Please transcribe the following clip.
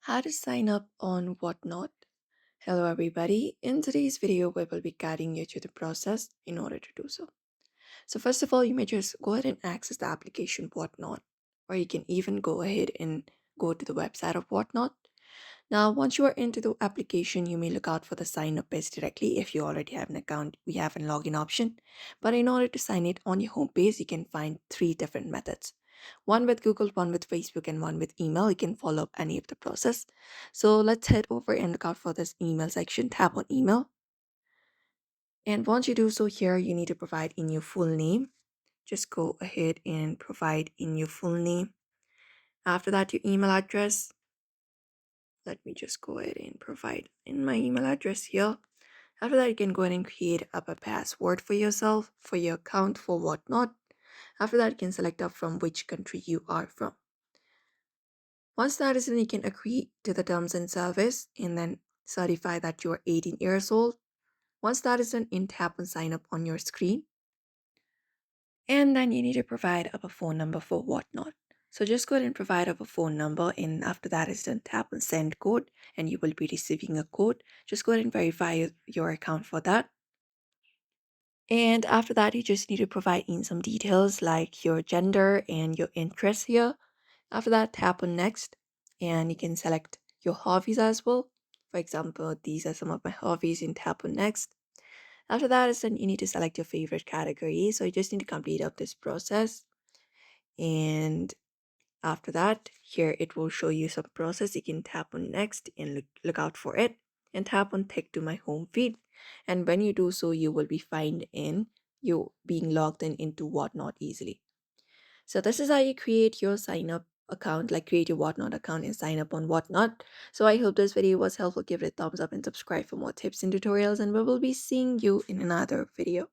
How to sign up on Whatnot. Hello, everybody. In today's video, we will be guiding you through the process in order to do so. So, first of all, you may just go ahead and access the application Whatnot, or you can even go ahead and go to the website of Whatnot. Now, once you are into the application, you may look out for the sign up page directly. If you already have an account, we have a login option. But in order to sign it on your homepage, you can find three different methods. One with Google, one with Facebook, and one with email. You can follow up any of the process. So let's head over and look out for this email section. Tap on email. And once you do so here, you need to provide in your full name. Just go ahead and provide in your full name. After that, your email address. Let me just go ahead and provide in my email address here. After that, you can go ahead and create up a password for yourself, for your account, for Whatnot. After that, you can select up from which country you are from. Once that is done, you can agree to the terms and service and then certify that you are 18 years old. Once that is done, you tap and sign up on your screen. And then you need to provide up a phone number for Whatnot. So just go ahead and provide up a phone number, and after that is done, tap on send code, and you will be receiving a code. Just go ahead and verify your account for that. And after that, you just need to provide in some details like your gender and your interests here. After that, tap on next, and you can select your hobbies as well. For example, these are some of my hobbies, and tap on next. After that is done, you need to select your favorite category. So you just need to complete up this process. And after that, here it will show you some process. You can tap on next and look out for it, and tap on take to my home feed. And when you do so, you will be find in you being logged in into Whatnot easily. So this is how you create your sign up account, like create your Whatnot account and sign up on Whatnot. So I hope this video was helpful. Give it a thumbs up and subscribe for more tips and tutorials, and we will be seeing you in another video.